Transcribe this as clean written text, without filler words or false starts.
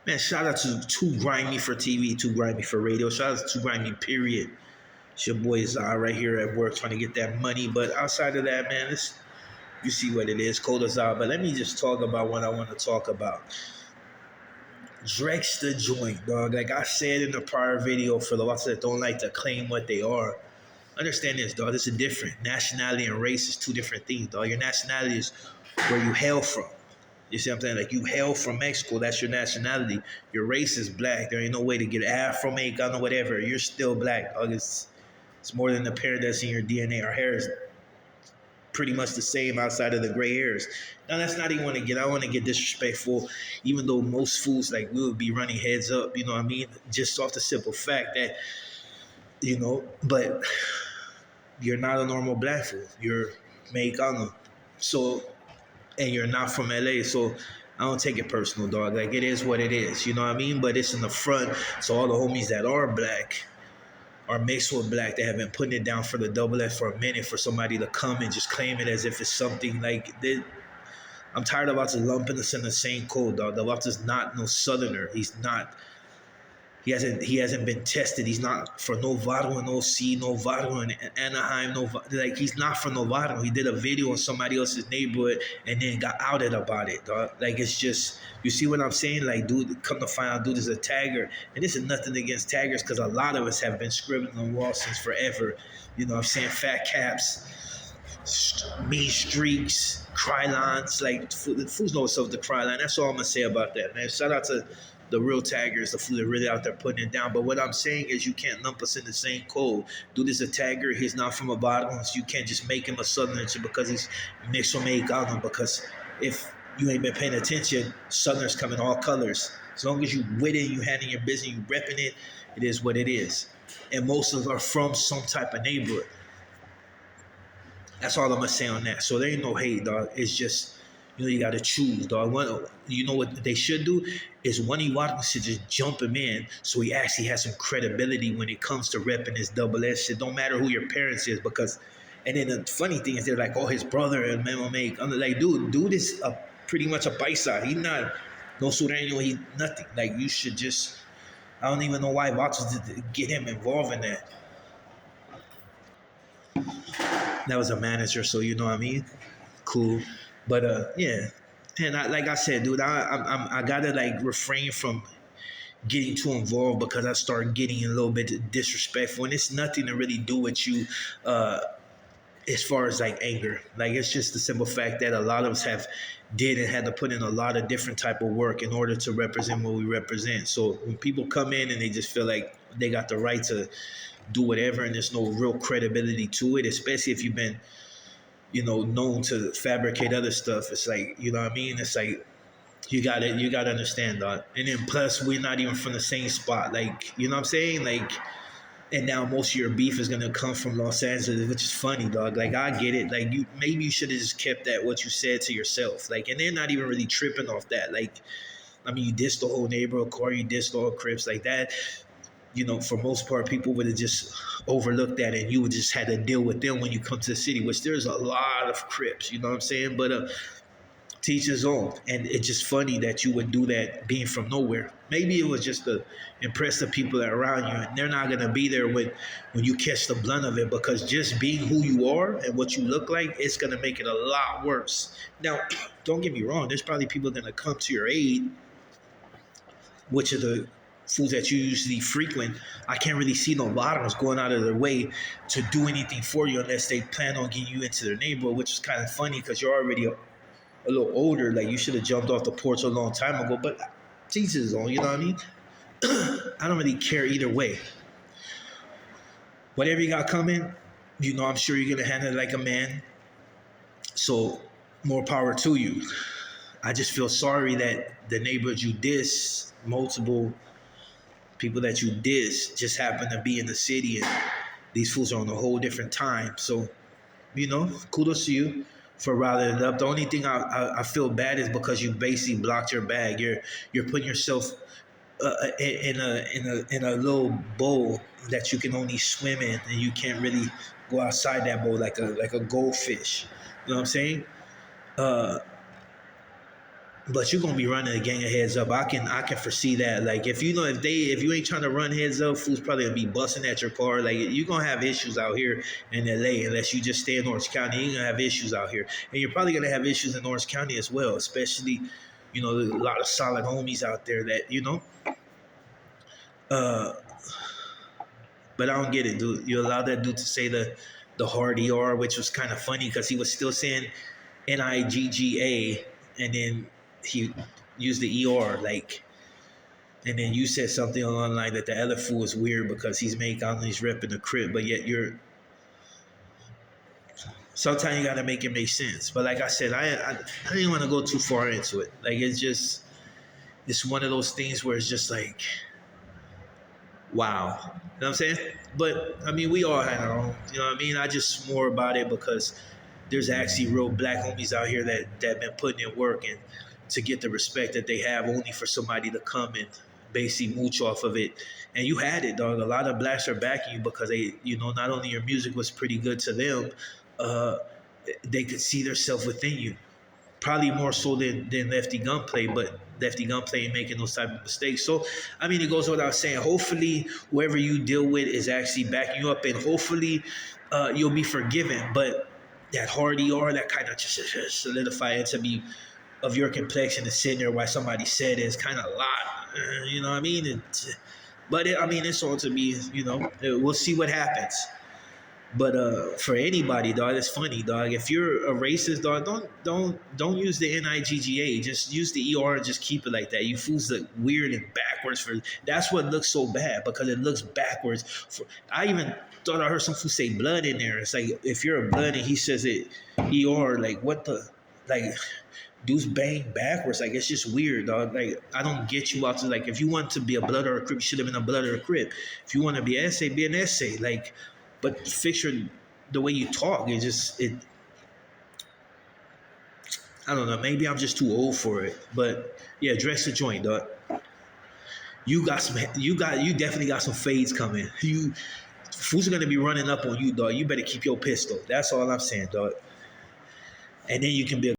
Man, shout out to Too Grimy for TV, Too Grimy for radio. Shout out to Too Grimy, period. It's your boy Zah right here at work trying to get that money. But outside of that, man, you see what it is, cold as Zah. But let me just talk about what I want to talk about. Drex the joint, dog. Like I said in the prior video, for the ones that don't like to claim what they are, understand this, dog. This is different. Nationality and race is two different things, dog. Your nationality is where you hail from. You see what I'm saying? Like you hail from Mexico, that's your nationality. Your race is black. There ain't no way to get Afro, Mexican, or whatever. You're still black, dog. It's more than the pair that's in your DNA. Our hair is pretty much the same outside of the gray hairs. Now that's not even want to get. I want to get disrespectful, even though most fools like we would be running heads up. You know what I mean? Just off the simple fact that but you're not a normal black fool. You're Mexicano, so and you're not from LA, so I don't take it personal, dog. Like it is what it is. You know what I mean? But it's in the front, so all the homies that are black are mixed with black that have been putting it down for the double F for a minute for somebody to come and just claim it as if it's something like this. I'm tired of Walter's lumping us in the same code, dog. The Walter's not no southerner. He's not. He hasn't been tested. He's not for Novato in OC, Novato in Anaheim, like he's not for Novato. He did a video in somebody else's neighborhood and then got outed about it, dog. Like it's just, you see what I'm saying? Like, dude, come to find out, dude is a tagger. And this is nothing against taggers because a lot of us have been scribbling on walls since forever. You know what I'm saying? Fat caps, mean streaks, cry lines. Like, the fools know what's up with the cry line. That's all I'm going to say about that, man. Shout out to the real taggers, the fool that really out there putting it down. But what I'm saying is you can't lump us in the same code. Dude is a tagger. He's not from a bottom. So you can't just make him a southerner because he's mixed with Mexicano. Because if you ain't been paying attention, southerners come in all colors. As long as you with it, you handling your business, you repping it, it is what it is. And most of us are from some type of neighborhood. That's all I'm going to say on that. So there ain't no hate, dog. It's just, you got to choose, dog. What they should do is one of you should just jump him in so he actually has some credibility when it comes to repping his double S shit. Don't matter who your parents is because, and then the funny thing is they're like, oh, his brother and make. I'm like, dude is pretty much a paisa. He's not no sureño. He's nothing. Like you should just, I don't even know why Vatos did get him involved in that. That was a manager, so you know what I mean? Cool. But yeah, and like I said, dude, I gotta like refrain from getting too involved because I start getting a little bit disrespectful, and it's nothing to really do with you, as far as like anger. Like it's just the simple fact that a lot of us did and had to put in a lot of different type of work in order to represent what we represent. So when people come in and they just feel like they got the right to do whatever, and there's no real credibility to it, especially if you've been known to fabricate other stuff. It's like, you know what I mean? It's like, you gotta understand, dog. And then plus, we're not even from the same spot. Like, you know what I'm saying? Like, and now most of your beef is gonna come from Los Angeles, which is funny, dog. Like, I get it. Like, maybe you should have just kept that what you said to yourself. Like, and they're not even really tripping off that. Like, I mean, you dissed the whole neighborhood, Corey, you dissed all Crips like that. For most part, people would have just overlooked that and you would just had to deal with them when you come to the city, which there's a lot of Crips, you know what I'm saying? But teach his own. And it's just funny that you would do that being from nowhere. Maybe it was just to impress the people that are around you, and they're not going to be there when you catch the blunt of it, because just being who you are and what you look like, it's going to make it a lot worse. Now, don't get me wrong. There's probably people going to come to your aid, which are the fools that you usually frequent. I can't really see no bottoms going out of their way to do anything for you unless they plan on getting you into their neighborhood, which is kind of funny because you're already a little older. Like, you should have jumped off the porch a long time ago. But Jesus, you know what I mean? I don't really care either way. Whatever you got coming, I'm sure you're going to handle it like a man. So more power to you. I just feel sorry that the neighborhood you diss, multiple people that you diss, just happen to be in the city, and these fools are on a whole different time. So, kudos to you for riling it up. The only thing I feel bad is because you basically blocked your bag. You're putting yourself in a little bowl that you can only swim in, and you can't really go outside that bowl like a goldfish. You know what I'm saying? But you're gonna be running a gang of heads up. I can foresee that. Like if you ain't trying to run heads up, fools probably gonna be busting at your car. Like you're gonna have issues out here in LA unless you just stay in Orange County. You're gonna have issues out here. And you're probably gonna have issues in Orange County as well, especially, there's a lot of solid homies out there that. Uh but I don't get it, dude. You allowed that dude to say the hard ER, which was kind of funny because he was still saying NIGGA, and then he used the ER, like, and then you said something online that the other fool is weird because he's making out and he's repping the crib, but yet sometimes you gotta make it make sense. But like I said, I didn't want to go too far into it. Like it's one of those things where it's just like, wow. You know what I'm saying? But I mean, we all had our own, you know what I mean? I just swore about it because there's actually real black homies out here that been putting in work and to get the respect that they have only for somebody to come and basically mooch off of it. And you had it, dog. A lot of blacks are backing you because they, not only your music was pretty good to them, uh, they could see themselves within you. Probably more so than Lefty Gunplay, but Lefty Gunplay ain't making those type of mistakes. So, I mean, it goes without saying, hopefully whoever you deal with is actually backing you up, and hopefully you'll be forgiven. But that hard ER, that kind of just solidify it to be of your complexion and sitting there while somebody said it's kind of a lot. You know what I mean? It's all to be, we'll see what happens. But for anybody, dog, it's funny, dog. If you're a racist, dog, don't use the NIGGA. Just use the ER and just keep it like that. You fools look weird and backwards that's what looks so bad because it looks backwards. I even thought I heard some fool say blood in there. It's like if you're a blood and he says it ER, like what the like. Dudes bang backwards. Like, it's just weird, dog. Like, I don't get you out to, like, if you want to be a blood or a crip, you should have been a blood or a crip. If you want to be an essay, be an essay. Like, but fix the way you talk. I don't know. Maybe I'm just too old for it. But yeah, dress the joint, dog. You definitely got some fades coming. Fools are gonna be running up on you, dog. You better keep your pistol. That's all I'm saying, dog. And then you can be a